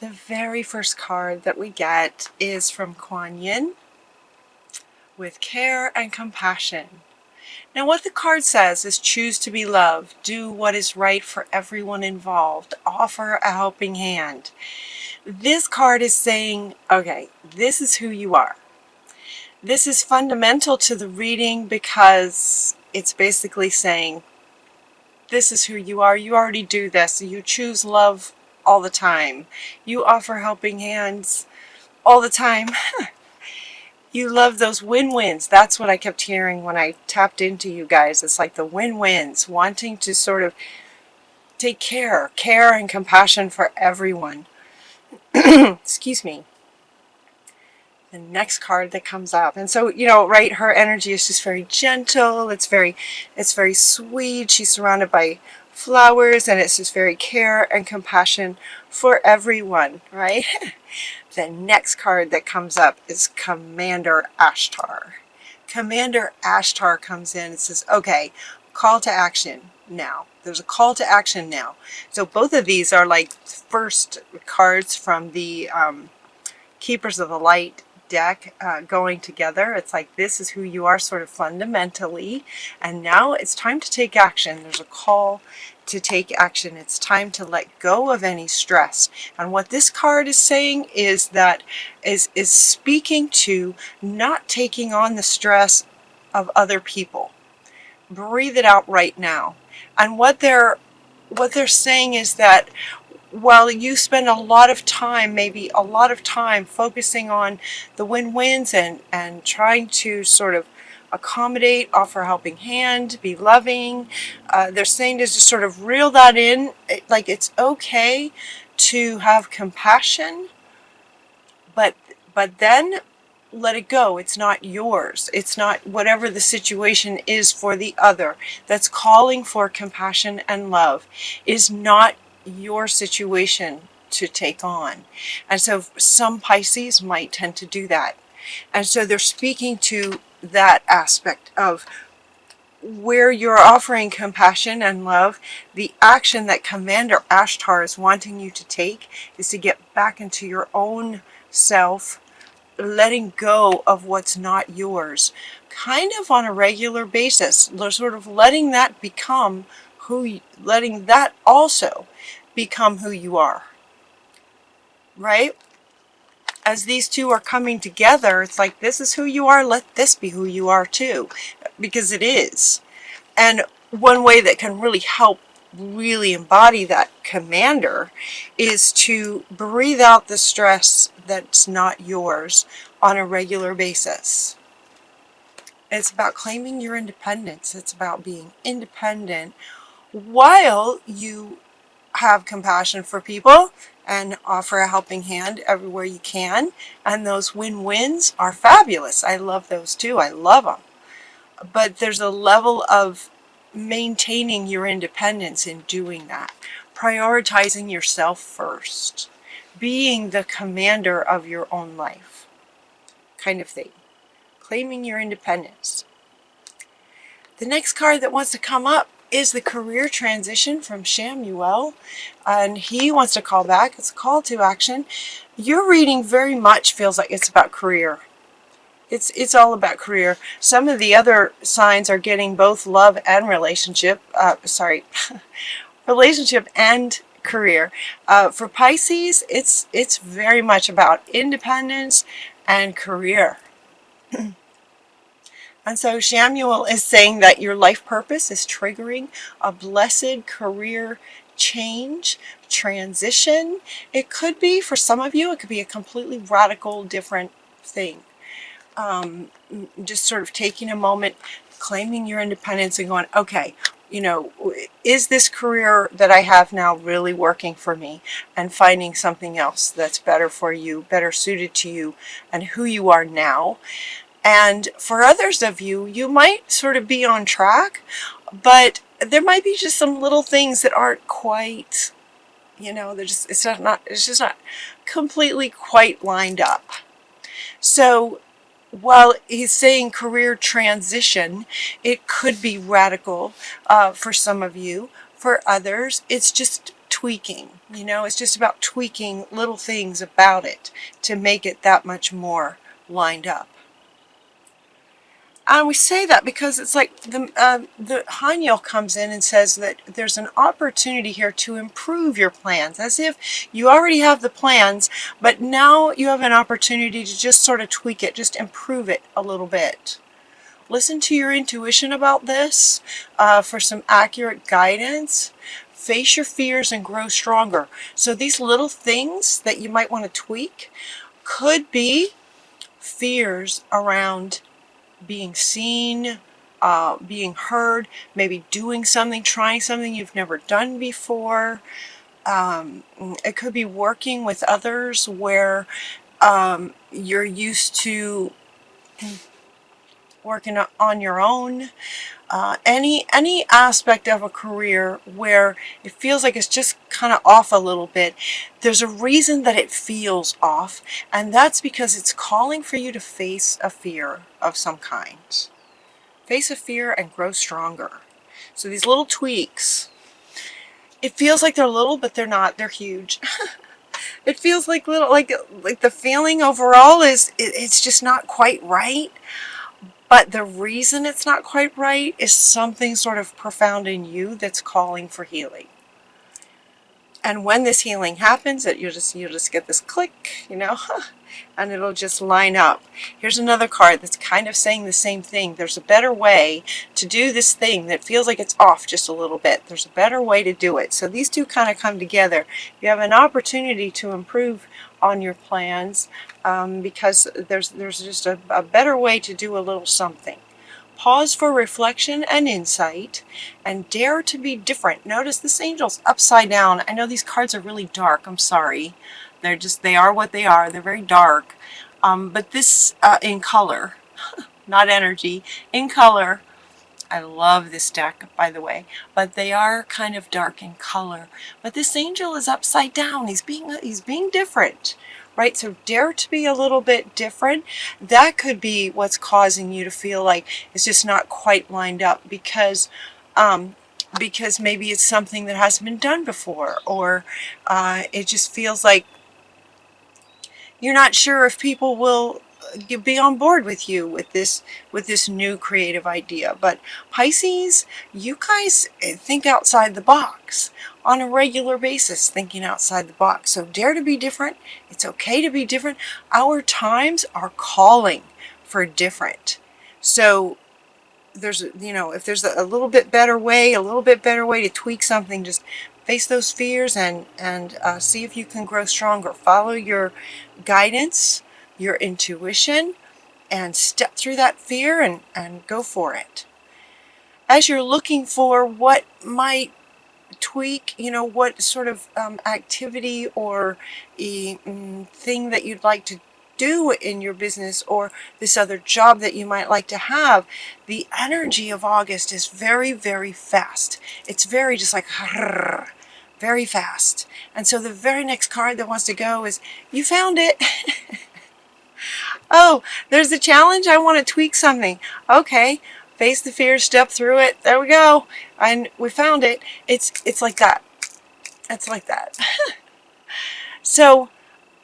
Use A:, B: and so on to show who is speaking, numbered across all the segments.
A: The very first card that we get is from Kuan Yin with care and compassion. Now what the card says is choose to be loved, do what is right for everyone involved, offer a helping hand. This card is saying, okay, this is who you are. This is fundamental to the reading because it's basically saying, this is who you are. You already do this. You choose love all the time. You offer helping hands all the time. You love those win-wins. That's what I kept hearing when I tapped into you guys. It's like the win-wins, wanting to sort of take care and compassion for everyone. Excuse me. The next card that comes up. And so, you know, right, her energy is just very gentle. It's very sweet. She's surrounded by flowers, and it's just very care and compassion for everyone, right? The next card that comes up is Commander Ashtar. Commander Ashtar comes in and says, okay, call to action now. There's a call to action now. So both of these are like first cards from the Keepers of the Light deck going together. It's like, this is who you are sort of fundamentally, and now it's time to take action. There's a call to take action. It's time to let go of any stress. And what this card is saying is that is speaking to not taking on the stress of other people. Breathe it out right now. And what they're saying is that while you spend a lot of time, maybe a lot of time focusing on the win-wins and trying to sort of accommodate, offer a helping hand, be loving, they're saying to just sort of reel that in, like it's okay to have compassion, but then let it go. It's not yours. It's not whatever the situation is for the other that's calling for compassion and love is not your situation to take on. And so some Pisces might tend to do that. And so they're speaking to that aspect of where you're offering compassion and love. The action that Commander Ashtar is wanting you to take is to get back into your own self, letting go of what's not yours, kind of on a regular basis. They're sort of letting that become letting that also become who you are, right? As these two are coming together, it's like, this is who you are, let this be who you are too, because it is. And one way that can really help really embody that commander is to breathe out the stress that's not yours on a regular basis. It's about claiming your independence. It's about being independent while you have compassion for people and offer a helping hand everywhere you can. And those win-wins are fabulous. I love those too. I love them. But there's a level of maintaining your independence in doing that. Prioritizing yourself first. Being the commander of your own life. Kind of thing. Claiming your independence. The next card that wants to come up is the career transition from Shamuel, and he wants to call back. It's a call to action. Your reading very much feels like it's about career. It's all about career. Some of the other signs are getting both love and relationship. Relationship and career. For Pisces, it's very much about independence and career. And so Shamuel is saying that your life purpose is triggering a blessed career change, transition. It could be, for some of you, it could be a completely radical different thing. Just sort of taking a moment, claiming your independence and going, okay, you know, is this career that I have now really working for me? And finding something else that's better for you, better suited to you and who you are now. And for others of you, you might sort of be on track, but there might be just some little things that aren't quite, you know, it's just not completely quite lined up. So while he's saying career transition, it could be radical for some of you. For others, it's just tweaking. You know, it's just about tweaking little things about it to make it that much more lined up. And we say that because it's like the Haniel comes in and says that there's an opportunity here to improve your plans, as if you already have the plans, but now you have an opportunity to just sort of tweak it, just improve it a little bit. Listen to your intuition about this for some accurate guidance. Face your fears and grow stronger. So these little things that you might want to tweak could be fears around being seen, being heard, maybe doing something, trying something you've never done before. It could be working with others where you're used to working on your own. Any aspect of a career where it feels like it's just kind of off a little bit, there's a reason that it feels off, and that's because it's calling for you to face a fear of some kind. Face a fear and grow stronger. So these little tweaks, it feels like they're little, but they're not. They're huge. It feels like little, like the feeling overall is it's just not quite right. But the reason it's not quite right is something sort of profound in you that's calling for healing. And when this healing happens, you'll just get this click, you know, and it'll just line up. Here's another card that's kind of saying the same thing. There's a better way to do this thing that feels like it's off just a little bit. There's a better way to do it. So these two kind of come together. You have an opportunity to improve on your plans because there's just a better way to do a little something. Pause for reflection and insight, and dare to be different. Notice this angel's upside down. I know these cards are really dark. I'm sorry. They are what they are. They're very dark. But this in color, not energy, in color. I love this deck, by the way, but they are kind of dark in color. But this angel is upside down. He's being different. Right, so dare to be a little bit different. That could be what's causing you to feel like it's just not quite lined up because maybe it's something that hasn't been done before, or it just feels like you're not sure if people will be on board with you with this new creative idea. But Pisces, you guys think outside the box on a regular basis, thinking outside the box. So dare to be different. It's okay to be different. Our times are calling for different. So there's, you know, if there's a little bit better way to tweak something, just face those fears and see if you can grow stronger. Follow your guidance, your intuition, and step through that fear and go for it. As you're looking for what might tweak, you know, what sort of activity or thing that you'd like to do in your business, or this other job that you might like to have, the energy of August is very, very fast. It's very just like very fast. And so the very next card that wants to go is, you found it. Oh, there's a challenge. I want to tweak something. Okay. Face the fear, step through it. There we go. And we found it. It's like that. It's like that. So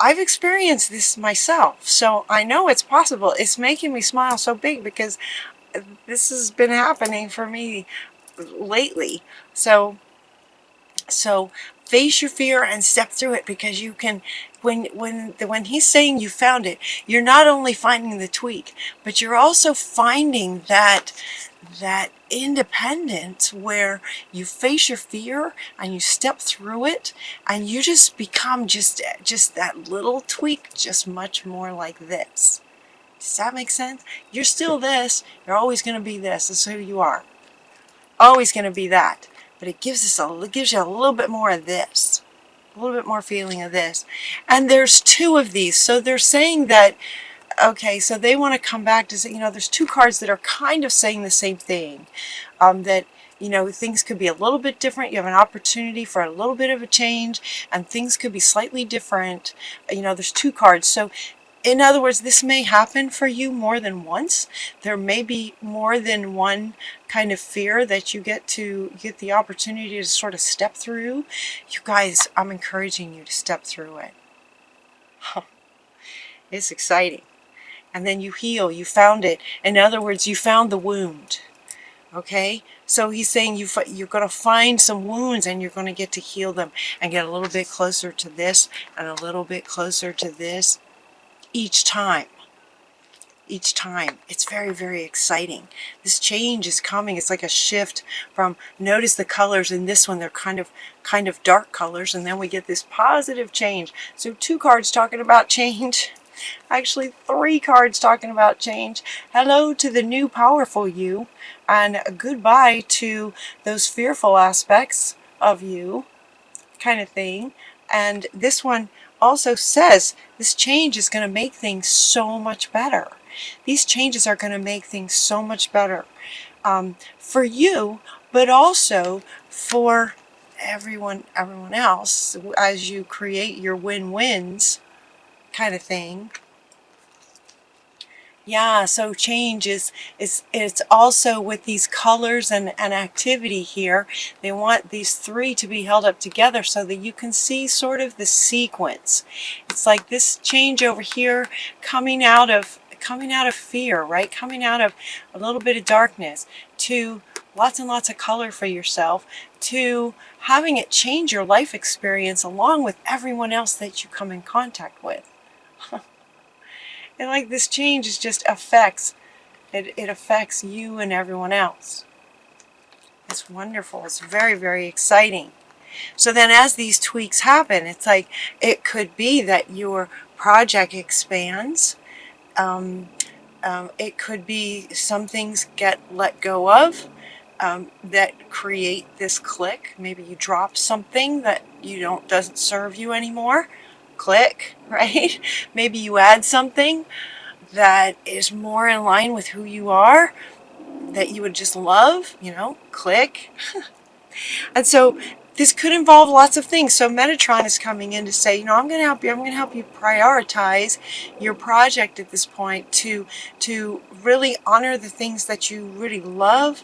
A: I've experienced this myself. So I know it's possible. It's making me smile so big because this has been happening for me lately. So face your fear and step through it, because you can, when he's saying you found it, you're not only finding the tweak, but you're also finding that independence where you face your fear and you step through it, and you just become just that little tweak, just much more like this. Does that make sense? You're still this. You're always going to be this. That's who you are. Always going to be that. But it gives you a little bit more of this, a little bit more feeling of this. And there's two of these. So they're saying that, okay, so they want to come back to say, you know, there's two cards that are kind of saying the same thing. That, you know, things could be a little bit different. You have an opportunity for a little bit of a change, and things could be slightly different. You know, there's two cards. So In other words, this may happen for you more than once. There may be more than one kind of fear that you get the opportunity to sort of step through. You guys, I'm encouraging you to step through it. It's exciting. And then you heal. You found it. In other words, you found the wound. Okay? So he's saying you're going to find some wounds and you're going to get to heal them and get a little bit closer to this and a little bit closer to this each time. Each time. It's very, very exciting. This change is coming. It's like a shift from, notice the colors in this one, they're kind of dark colors, and then we get this positive change. So 2 cards talking about change. Actually 3 cards talking about change. Hello to the new powerful you, and goodbye to those fearful aspects of you, kind of thing. And this one also says this change is going to make things so much better. These changes are going to make things so much better for you, but also for everyone else as you create your win-wins kind of thing. Yeah, so change is it's also with these colors and activity here. They want these 3 to be held up together so that you can see sort of the sequence. It's like this change over here coming out of fear, right? Coming out of a little bit of darkness to lots and lots of color for yourself, to having it change your life experience along with everyone else that you come in contact with. And like this change is just affects, it affects you and everyone else. It's wonderful. It's very, very exciting. So then as these tweaks happen, it's like it could be that your project expands. It could be some things get let go of that create this click. Maybe you drop something that doesn't serve you anymore. Click, right? Maybe you add something that is more in line with who you are, that you would just love, click. And so this could involve lots of things. So Metatron is coming in to say, I'm going to help you. I'm going to help you prioritize your project at this point to really honor the things that you really love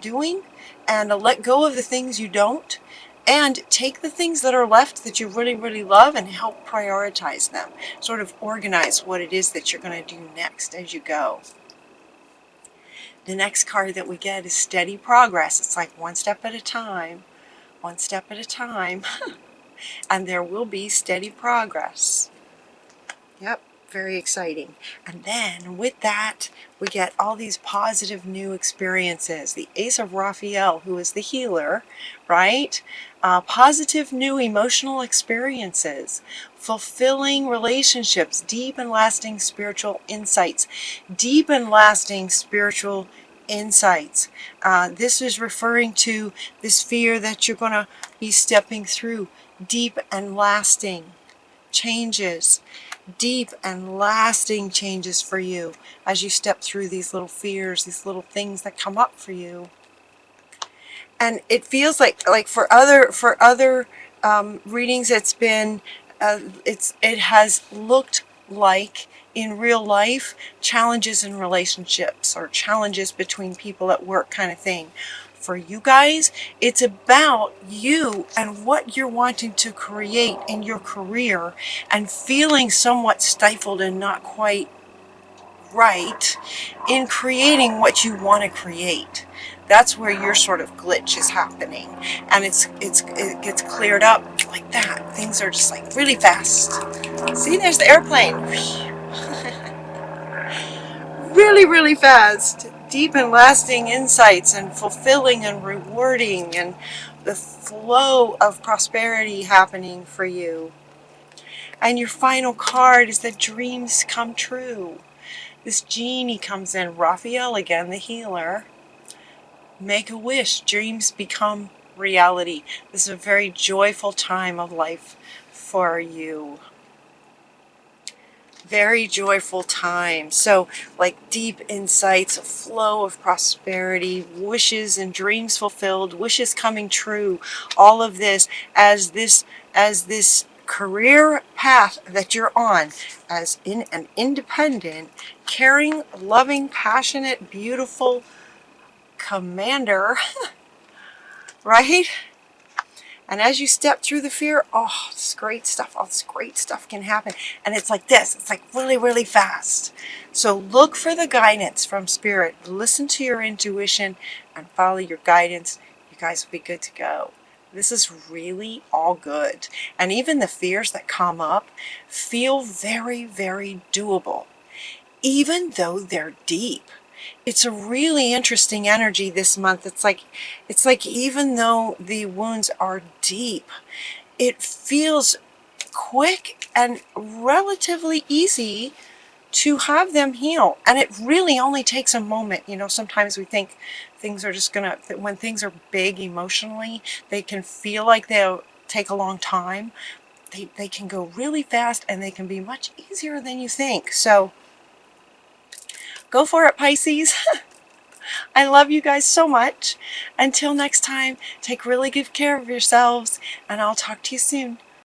A: doing, and let go of the things you don't. And take the things that are left that you really, really love and help prioritize them. Sort of organize what it is that you're going to do next as you go. The next card that we get is steady progress. It's like one step at a time. One step at a time. And there will be steady progress. Yep. Very exciting. And then with that, we get all these positive new experiences. The Ace of Raphael, who is the healer, right? Positive new emotional experiences, fulfilling relationships, deep and lasting spiritual insights, deep and lasting spiritual insights. This is referring to this fear that you're going to be stepping through, deep and lasting changes. Deep and lasting changes for you as you step through these little fears, these little things that come up for you. And it feels like for other readings, it's been it has looked like in real life challenges in relationships or challenges between people at work kind of thing. For you guys, it's about you and what you're wanting to create in your career and feeling somewhat stifled and not quite right in creating what you want to create. That's where your sort of glitch is happening, and it gets cleared up like that. Things are just like really fast. See, there's the airplane. Really, really fast. Deep and lasting insights and fulfilling and rewarding, and the flow of prosperity happening for you. And your final card is that dreams come true. This genie comes in, Raphael again, the healer. Make a wish, dreams become reality. This is a very joyful time of life for you. Very joyful time. So like deep insights, a flow of prosperity, wishes and dreams fulfilled, wishes coming true, all of this as this career path that you're on as an independent, caring, loving, passionate, beautiful commander, right? And as you step through the fear, oh, this great stuff, all this great stuff can happen. And it's like this, it's like really, really fast. So look for the guidance from Spirit. Listen to your intuition and follow your guidance. You guys will be good to go. This is really all good. And even the fears that come up feel very, very doable, even though they're deep. It's a really interesting energy this month. It's like even though the wounds are deep, it feels quick and relatively easy to have them heal. And it really only takes a moment. You know, sometimes we think things are just gonna, when things are big emotionally, they can feel like they'll take a long time. They can go really fast, and they can be much easier than you think. So go for it, Pisces. I love you guys so much. Until next time, take really good care of yourselves, and I'll talk to you soon.